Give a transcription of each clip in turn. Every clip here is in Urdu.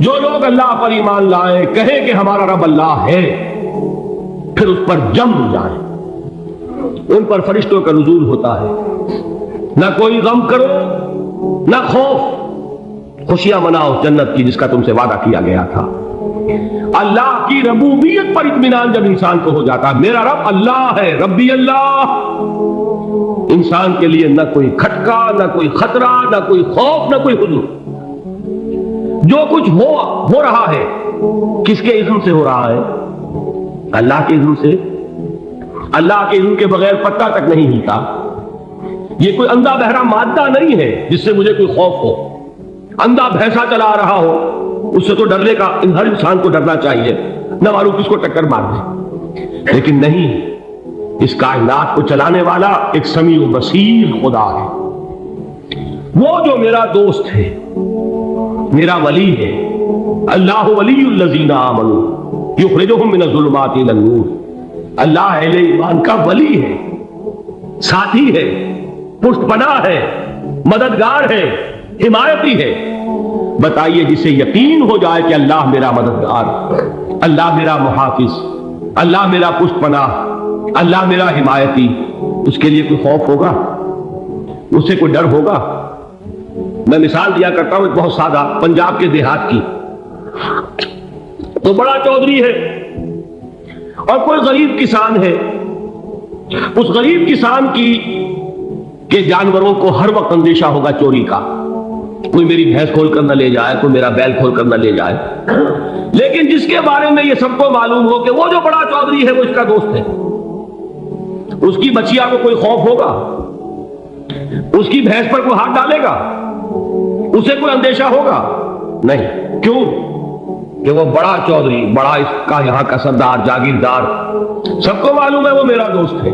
جو لوگ اللہ پر ایمان لائیں کہیں کہ ہمارا رب اللہ ہے، پھر اس پر جم جائیں، ان پر فرشتوں کا نزول ہوتا ہے، نہ کوئی غم کرو نہ خوف، خوشیاں مناؤ جنت کی جس کا تم سے وعدہ کیا گیا تھا۔ اللہ کی ربوبیت پر اطمینان جب انسان کو ہو جاتا ہے، میرا رب اللہ ہے، ربی اللہ، انسان کے لیے نہ کوئی کھٹکا، نہ کوئی خطرہ، نہ کوئی خوف، نہ کوئی حزن۔ جو کچھ ہو رہا ہے کس کے اذن سے ہو رہا ہے؟ اللہ کے اذن سے۔ اللہ کے اذن کے بغیر پتہ تک نہیں ہلتا۔ یہ کوئی اندھا بہرا مادہ نہیں ہے جس سے مجھے کوئی خوف ہو۔ اندھا بھینسا چلا رہا ہو اس سے تو ڈرنے کا ہر انسان کو ڈرنا چاہیے، نہ معلوم کس کو ٹکر مار دے، لیکن نہیں، اس کائنات کو چلانے والا ایک سمیع و بصیر خدا ہے۔ وہ جو میرا دوست ہے، میرا ولی ہے، اللہ ولی الذین آمنوا یخرجہم من الظلمات الی النور، اللہ اہل ایمان کا ولی ہے، ساتھی ہے، پشت پناہ ہے، مددگار ہے، حمایتی ہے۔ بتائیے جسے یقین ہو جائے کہ اللہ میرا مددگار، اللہ میرا محافظ، اللہ میرا پشت پناہ، اللہ میرا حمایتی، اس کے لیے کوئی خوف ہوگا؟ اس سے کوئی ڈر ہوگا؟ میں مثال دیا کرتا ہوں ایک بہت سادہ، پنجاب کے دیہات کی۔ تو بڑا چودھری ہے اور کوئی غریب کسان ہے، اس غریب کسان کی کہ جانوروں کو ہر وقت اندیشہ ہوگا چوری کا، کوئی میری بھینس کھول کر نہ لے جائے، کوئی میرا بیل کھول کر نہ لے جائے۔ لیکن جس کے بارے میں یہ سب کو معلوم ہو کہ وہ جو بڑا چودھری ہے وہ اس کا دوست ہے، اس کی بچیا کو کوئی خوف ہوگا؟ اس کی بھینس پر کوئی ہاتھ ڈالے گا؟ اسے کوئی اندیشہ ہوگا؟ نہیں۔ کیوں؟ کہ وہ بڑا چودھری، بڑا اس کا یہاں کا سردار، جاگیردار، سب کو معلوم ہے وہ میرا دوست ہے،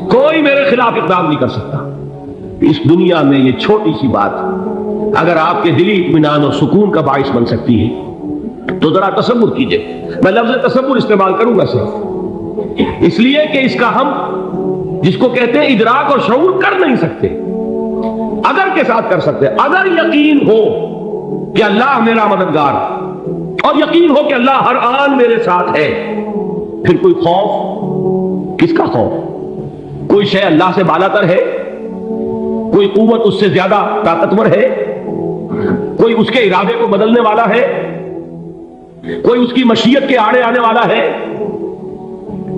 کوئی میرے خلاف اقدام نہیں کر سکتا۔ اس دنیا میں یہ چھوٹی سی بات اگر آپ کے دلی اطمینان اور سکون کا باعث بن سکتی ہے تو ذرا تصور کیجئے۔ میں لفظ تصور استعمال کروں گا صرف اس لیے کہ اس کا ہم جس کو کہتے ہیں ادراک اور شعور کر نہیں سکتے، اگر کے ساتھ کر سکتے۔ اگر یقین ہو کہ اللہ میرا مددگار اور یقین ہو کہ اللہ ہر آن میرے ساتھ ہے، پھر کوئی خوف؟ کس کا خوف؟ کوئی شے اللہ سے بالاتر ہے؟ کوئی قوت اس سے زیادہ طاقتور ہے؟ کوئی اس کے ارادے کو بدلنے والا ہے؟ کوئی اس کی مشیت کے آڑے آنے والا ہے؟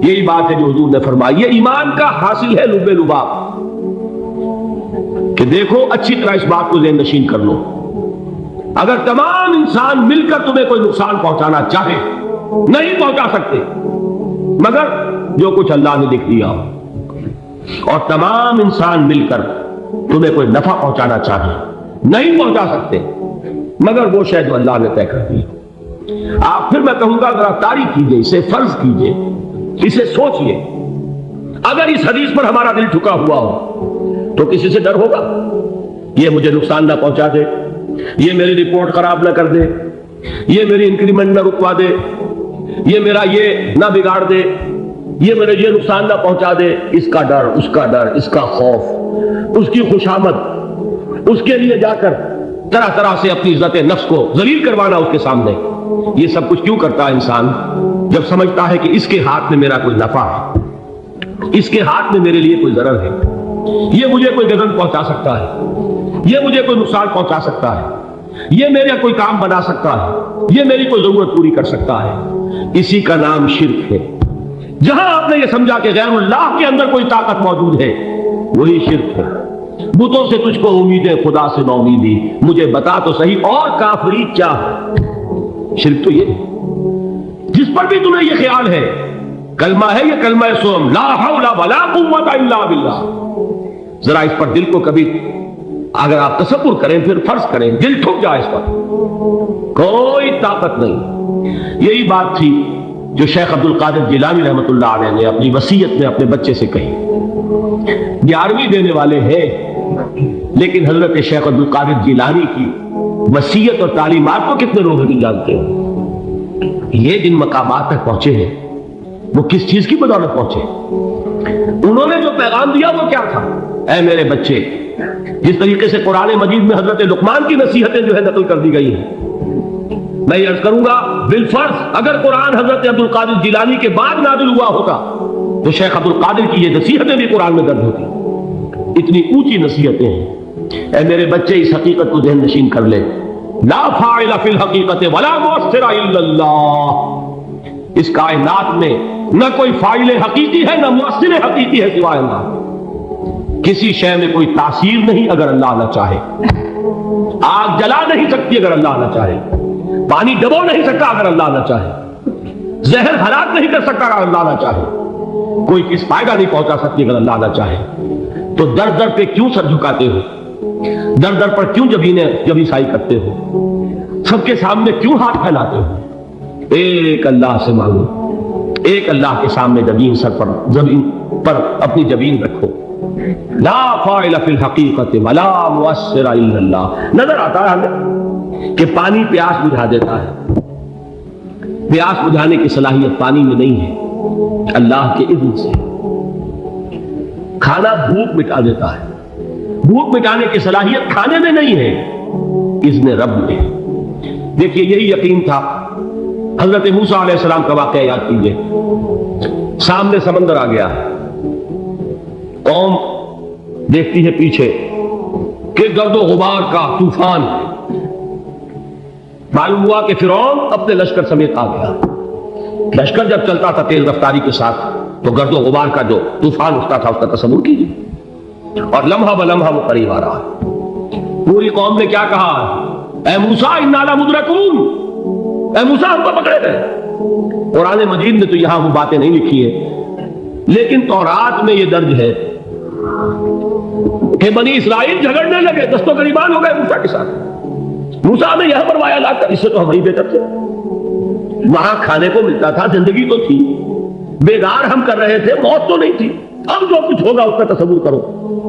یہی بات ہے جو حضور نے فرمائی۔ یہ ایمان کا حاصل ہے لب لباب، کہ دیکھو اچھی طرح اس بات کو ذہن نشین کر لو، اگر تمام انسان مل کر تمہیں کوئی نقصان پہنچانا چاہے نہیں پہنچا سکتے، مگر جو کچھ اللہ نے لکھ دیا ہو، اور تمام انسان مل کر تمہیں کوئی نفع پہنچانا چاہے نہیں پہنچا سکتے، مگر وہ شے جو اللہ نے طے کر دی۔ آپ پھر میں کہوں گا ذرا تاریخ کیجئے، اسے فرض کیجئے، اسے سوچئے، اگر اس حدیث پر ہمارا دل ٹھکا ہوا ہو تو کسی سے ڈر ہوگا؟ یہ مجھے نقصان نہ پہنچا دے، یہ میری رپورٹ خراب نہ کر دے، یہ میری انکریمنٹ نہ رکوا دے، یہ میرا یہ نہ بگاڑ دے، یہ میرے یہ نقصان نہ پہنچا دے۔ اس کا ڈر، اس کا ڈر، اس کا خوف، اس کی خوشامد، اس کے لیے جا کر طرح طرح سے اپنی عزت نفس کو ذلیل کروانا اس کے سامنے، یہ سب کچھ کیوں کرتا ہے انسان؟ جب سمجھتا ہے کہ اس کے ہاتھ میں میرا کوئی نفع ہے، اس کے ہاتھ میں میرے لیے کوئی ضرر ہے، یہ مجھے کوئی غضب پہنچا سکتا ہے، یہ مجھے کوئی نقصان پہنچا سکتا ہے، یہ میرا کوئی کام بنا سکتا ہے، یہ میری کوئی ضرورت پوری کر سکتا ہے، اسی کا نام شرک ہے۔ جہاں آپ نے یہ سمجھا کہ غیر اللہ کے اندر کوئی طاقت موجود ہے، وہی شرک ہے۔ بتوں سے تجھ کو امید ہے، خدا سے نومیدی، مجھے بتا تو صحیح اور کافری کیا ہے؟ شرک تو یہ جس پر بھی تمہیں یہ خیال ہے، کلمہ ہے یہ کلمہ سوم، لا حول ولا قوت الا باللہ، ذرا اس پر دل کو کبھی اگر آپ تصور کریں، پھر فرض کریں، دل ٹھک جائے اس پر، کوئی طاقت نہیں۔ یہی بات تھی جو شیخ عبد القادر جیلانی رحمۃ اللہ علیہ نے اپنی وصیت میں اپنے بچے سے کہی۔ 11ویں دینے والے ہیں، لیکن حضرت شیخ عبد القادر جیلانی کی وصیت اور تعلیمات کو کتنے لوگ نہیں جانتے ہیں؟ یہ جن مقامات تک پہنچے ہیں وہ کس چیز کی بدولت پہنچے؟ انہوں نے جو پیغام دیا وہ کیا تھا؟ اے میرے بچے، جس طریقے سے قرآن مجید میں حضرت لقمان کی نصیحتیں جو ہے نقل کر دی گئی ہیں، میں یہ عرض کروں گا بالفرض اگر قرآن حضرت عبد القادر جیلانی کے بعد نازل ہوا ہوتا تو شیخ عبد القادر کی یہ نصیحتیں بھی قرآن میں درج ہوتی. اتنی اونچی نصیحتیں ہیں. اے میرے بچے اس حقیقت کو ذہن نشین کر لے, لا فاعل فی الحقیقت ولا مؤثر الا اللہ. اس کائنات میں نہ کوئی فاعل حقیقی ہے نہ مؤثر حقیقی ہے سوائے اللہ. کسی شے میں کوئی تاثیر نہیں اگر اللہ نہ چاہے. آگ جلا نہیں سکتی اگر اللہ نہ چاہے. پانی ڈبو نہیں سکتا اگر اللہ نہ چاہے. زہر ہلاک نہیں کر سکتا اگر اللہ نہ چاہے. کوئی کس فائدہ نہیں پہنچا سکتی اگر اللہ نہ چاہے. تو در در پہ کیوں سر جھکاتے ہو؟ در در پر کیوں جبیسائی کرتے ہو؟ سب کے سامنے کیوں ہاتھ پھیلاتے ہو؟ ایک اللہ سے مانگو, ایک اللہ کے سامنے زمین پر اپنی جبین رکھو. لا فاعل فی الحقیقت ولا مؤثر الا اللہ. نظر آتا ہے ہمیں کہ پانی پیاس بجھا دیتا ہے. پیاس بجھانے کی صلاحیت پانی میں نہیں ہے, اللہ کے اذن سے. کھانا بھوک مٹا دیتا ہے. بھوک مٹانے کی صلاحیت کھانے میں نہیں ہے, اذن رب میں. دیکھیے یہی یقین تھا. حضرت موسیٰ علیہ السلام کا واقعہ یاد کیجئے. سامنے سمندر آ گیا, قوم دیکھتی ہے پیچھے کہ گرد و غبار کا طوفان ہے. معلوم ہوا کہ فرعون اپنے لشکر سمیت آ گیا. لشکر جب چلتا تھا تیز رفتاری کے ساتھ تو گرد و غبار کا جو طوفان اٹھتا تھا اس کا تصور کیجیے. اور لمحہ بلمحہ وہ قریب آ رہا ہے. پوری قوم نے کیا کہا؟ اے موسیٰ انا لمدرکون, اے موسیٰ ہم کو پکڑے گئے. قرآن مجید نے تو یہاں وہ باتیں نہیں لکھی ہے, لیکن تورات میں یہ درج ہے کہ بنی اسرائیل جھگڑنے لگے, دست و گریبان ہو گئے موسیٰ کے ساتھ. موسیٰ نے یہاں فرمایا لا کر, اس سے تو ہم ہی بہتر تھے. وہاں کھانے کو ملتا تھا, زندگی تو تھی, بیگار ہم کر رہے تھے, موت تو نہیں تھی. اب جو کچھ ہوگا اس کا تصور کرو,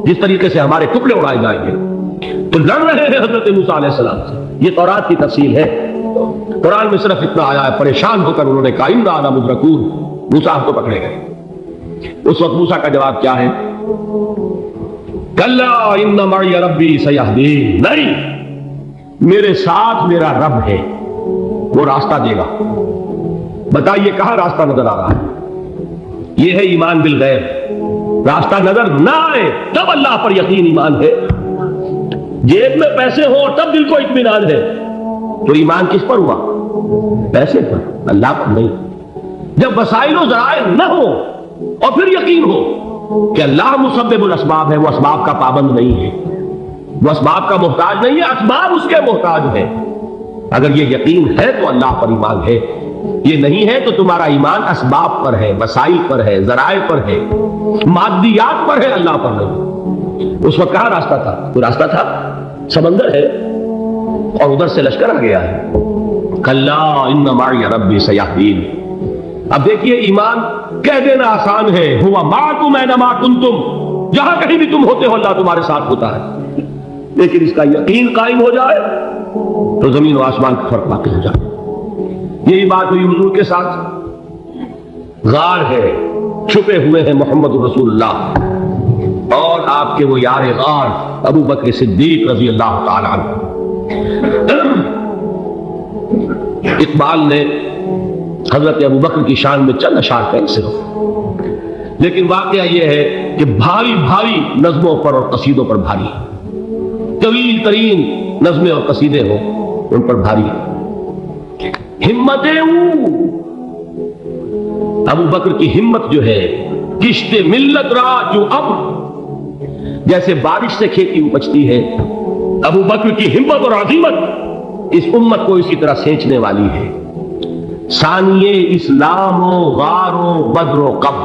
جس طریقے سے ہمارے ٹکڑے اڑائے جائیں گے. تو لڑ رہے ہیں حضرت موسیٰ علیہ السلام سے. یہ تورات کی تفصیل ہے. قرآن میں صرف اتنا آیا ہے, پریشان ہو کر انہوں نے کہا انا لمدرکون, موسیٰ ہم کو پکڑے گئے. اس وقت موسیٰ کا جواب کیا ہے؟ کلا ان معی ربی سیہدین. نہیں, میرے ساتھ میرا رب ہے, وہ راستہ دے گا. بتائیے کہاں راستہ نظر آ رہا ہے؟ یہ ہے ایمان بالغیب. راستہ نظر نہ آئے تب اللہ پر یقین ایمان ہے. جیب میں پیسے ہو تب دل کو اطمینان ہے. تو ایمان کس پر ہوا؟ پیسے پر, اللہ پر نہیں. جب وسائل و ذرائع نہ ہو اور پھر یقین ہو کہ اللہ مسبب الاسباب ہے, وہ اسباب کا پابند نہیں ہے, وہ اسباب کا محتاج نہیں ہے, اسباب اس کے محتاج ہے. اگر یہ یقین ہے تو اللہ پر ایمان ہے. یہ نہیں ہے تو تمہارا ایمان اسباب پر ہے, وسائل پر ہے, ذرائع پر ہے, مادیات پر ہے, اللہ پر نہیں. اس وقت کہاں راستہ تھا؟ وہ راستہ تھا سمندر ہے اور ادھر سے لشکر آ گیا ہے. کلا ان معی ربی سیہدین. اب دیکھیے ایمان کہہ دینا آسان ہے, ہوا معکم اینما کنتم, جہاں کہیں بھی تم ہوتے ہو اللہ تمہارے ساتھ ہوتا ہے. لیکن اس کا یقین قائم ہو جائے تو زمین و آسمان کا فرق واقع ہو جائے. یہی بات ہوئی حضور کے ساتھ. غار ہے, چھپے ہوئے ہیں محمد رسول اللہ اور آپ کے وہ یار غار ابو بکر صدیق رضی اللہ تعالی عنہ. اقبال نے حضرت ابو بکر کی شان میں چند اشعار کہیں سے ہو, لیکن واقعہ یہ ہے کہ بھاری بھاری نظموں پر اور قصیدوں پر بھاری, طویل ترین نظمیں اور قصیدے ہوں ان پر بھاری. ہمتیں ابو بکر کی ہمت جو ہے, کشت ملت را جو اب جیسے بارش سے کھیتی اپجتی ہے, ابو بکر کی ہمت اور عظیمت اس امت کو اسی طرح سینچنے والی ہے. ثانیے اسلام و غار و بدر و قب,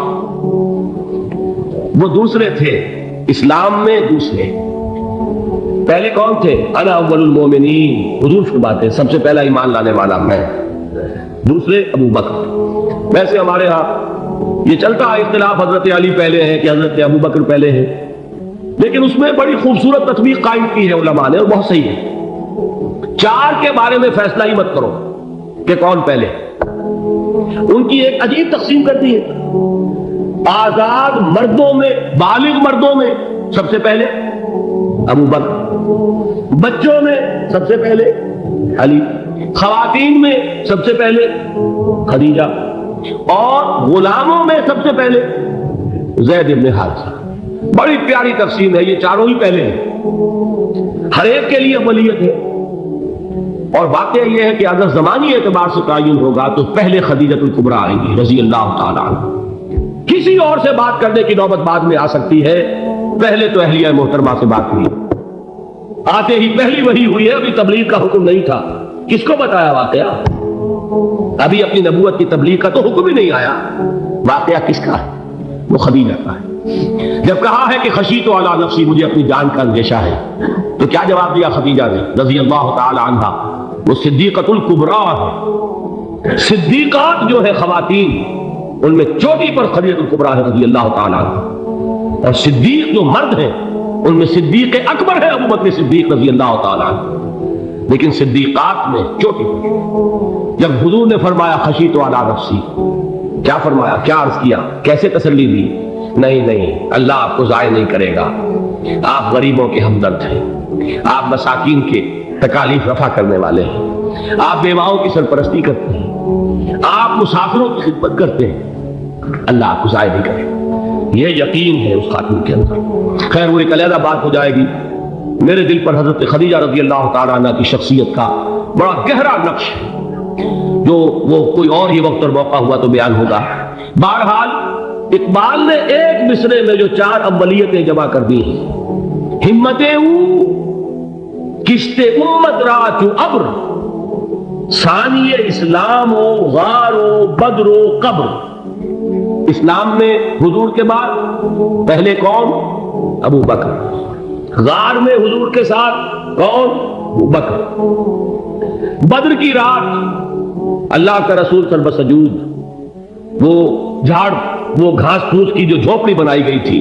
وہ دوسرے تھے اسلام میں, دوسرے. پہلے کون تھے؟ انا اول المومنین, حضور فرماتے ہیں سب سے پہلا ایمان لانے والا میں. دوسرے ابو بکر. ویسے ہمارے ہاں یہ چلتا ہے اختلاف, حضرت علی پہلے ہیں کہ حضرت ابو بکر پہلے ہیں, لیکن اس میں بڑی خوبصورت تطبیق قائم کی ہے علماء نے, اور بہت صحیح ہے. چار کے بارے میں فیصلہ ہی مت کرو کہ کون پہلے. ان کی ایک عجیب تقسیم کرتی ہے. آزاد مردوں میں, بالغ مردوں میں سب سے پہلے ابو بکر, بچوں میں سب سے پہلے علی, خواتین میں سب سے پہلے خدیجہ، اور غلاموں میں سب سے پہلے زید بن حارثہ۔ بڑی پیاری تقسیم ہے، یہ چاروں ہی پہلے ہیں، ہر ایک کے لیے ولیت ہے۔ اور واقعہ یہ ہے کہ اگر زمانی اعتبار سے تعین ہوگا تو پہلے خدیجۃ الکبریٰ آئیں گی رضی اللہ تعالیٰ عنہ۔ کسی اور سے بات کرنے کی نوبت بعد میں آ سکتی ہے، پہلے تو اہلیہ محترمہ سے بات ہوئی، آتے ہی پہلی وحی ہوئی ہے، ابھی تبلیغ کا حکم نہیں تھا۔ کس کو بتایا واقعہ؟ ابھی اپنی نبوت کی تبلیغ کا تو حکم ہی نہیں آیا۔ واقعہ کس کا ہے؟ وہ خدیجہ کا ہے۔ جب کہا ہے کہ خشیت علی نفسی، مجھے اپنی جان کا اندیشہ ہے، تو کیا جواب دیا خدیجہ نے رضی اللہ تعالی عنہا؟ وہ صدیقۃ الکبریٰ ہے۔ صدیقات جو ہے خواتین، ان میں چوٹی پر خدیجۃ الکبریٰ ہے رضی اللہ تعالی عنہ، اور صدیق جو مرد ہیں ان میں صدیق اکبر ہے ابو بکر صدیق رضی اللہ تعالی عنہ۔ لیکن صدیقات میں چوٹی پر جب حضور نے فرمایا خشیت علی نفسی، کیا فرمایا، کیا عرض کیا، کیسے تسلی دی؟ نہیں، اللہ آپ کو ضائع نہیں کرے گا، آپ غریبوں کے ہمدرد ہیں، آپ مساکین کے تکالیف رفع کرنے والے ہیں، آپ بیواؤں کی سرپرستی کرتے ہیں، آپ مسافروں کی خدمت کرتے ہیں، اللہ آپ کو ضائع نہیں کرے گا۔ یہ یقین ہے اس خاتون کے اندر۔ خیر وہ ایک علیحدہ بات ہو جائے گی۔ میرے دل پر حضرت خدیجہ رضی اللہ تعالیٰ عنہ کی شخصیت کا بڑا گہرا نقش ہے، جو وہ کوئی اور ہی وقت اور موقع ہوا تو بیان ہوگا۔ بہرحال اقبال نے ایک مصرے میں جو 4 اولیتیں جمع کر دی ہیں، ہمتیں کشت امت را چو ابر، ثانی اسلام و غار و بدر و قبر۔ اسلام میں حضور کے بعد پہلے کون؟ ابو بکر۔ غار میں حضور کے ساتھ کون؟ ابو بکر۔ بدر کی رات اللہ کا رسول سر بسجود، وہ جھاڑ، وہ گھاس پھوس کی جو جھوپڑی بنائی گئی تھی،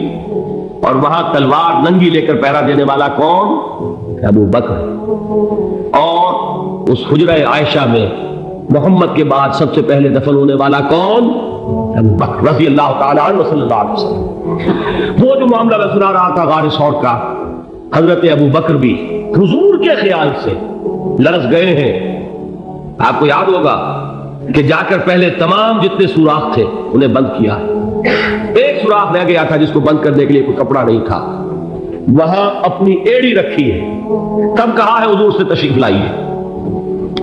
اور وہاں تلوار ننگی لے کر پہرا دینے والا کون؟ ابو بکر۔ اور اس حجرہ عائشہ میں محمد کے بعد سب سے پہلے دفن ہونے والا کون؟ ابو بکر رضی اللہ تعالیٰ عنہ صلی اللہ علیہ وسلم۔ وہ جو معاملہ میں سنا رہا تھا غار ثور کا، حضرت ابو بکر بھی حضور کے خیال سے لرز گئے ہیں۔ آپ کو یاد ہوگا کہ جا کر پہلے تمام جتنے سوراخ تھے انہیں بند کیا، ایک سوراخ رہ گیا تھا جس کو بند کرنے کے لیے کوئی کپڑا نہیں تھا، وہاں اپنی ایڑی رکھی ہے، تب کہا ہے حضور سے تشریف لائیے،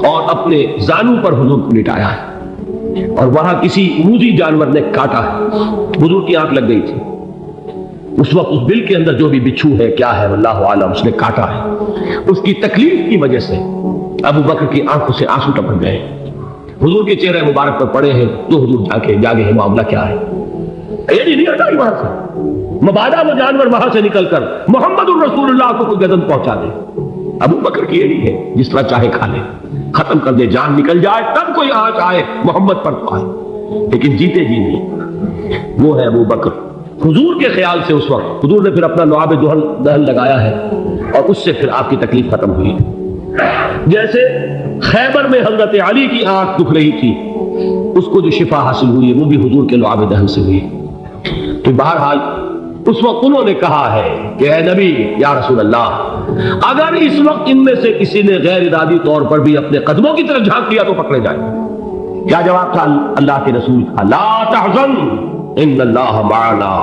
اور اپنے زانو پر حضور کو لٹایا ہے، اور وہاں کسی موذی جانور نے کاٹا ہے، حضور کی آنکھ لگ گئی تھی، اس وقت اس بل کے اندر جو بھی بچھو ہے کیا ہے اللہ عالم، اس نے کاٹا ہے، اس کی تکلیف کی وجہ سے ابو بکر کی آنکھوں سے آنسو ٹپک گئے، حضور کے چہرے مبارک پر پڑے ہیں، تو حضور جاگے ہیں، معاملہ کیا ہے؟ ایڑی نہیں ہٹائی وہاں سے، مبادا وہ جانور وہاں سے نکل کر محمد الرسول اللہ کو کوئی گردن پہنچا دے، ابو بکر کی ایڑی ہے، جس طرح چاہے کھا لے، ختم کر دے، جان نکل جائے تب کوئی آنچ آئے محمد پر تو آئے، لیکن جیتے جی نہیں۔ وہ ہے ابو بکر۔ حضور کے خیال سے اس وقت حضور نے پھر اپنا لعاب دہن لگایا ہے، اور اس سے پھر آپ کی تکلیف ختم ہوئی۔ جیسے خیبر میں حضرت علی کی آنکھ دکھ رہی تھی، اس کو جو شفا حاصل ہوئی وہ بھی حضور کے لعاب دہن سے ہوئی۔ تو بہرحال اس وقت انہوں نے کہا ہے کہ اے نبی یا رسول اللہ، اگر اس وقت ان میں سے کسی نے غیر ارادی طور پر بھی اپنے قدموں کی طرف جھانک لیا تو پکڑے جائیں۔ کیا جواب تھا اللہ کے رسول کا؟ لا تحزن ان اللہ معنا،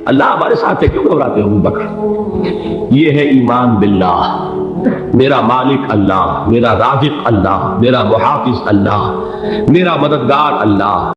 اللہ ہمارے ساتھ ہے، کیوں گھبراتے ہو ابو بکر؟ یہ ہے ایمان باللہ، میرا مالک اللہ، میرا رازق اللہ، میرا محافظ اللہ، میرا مددگار اللہ۔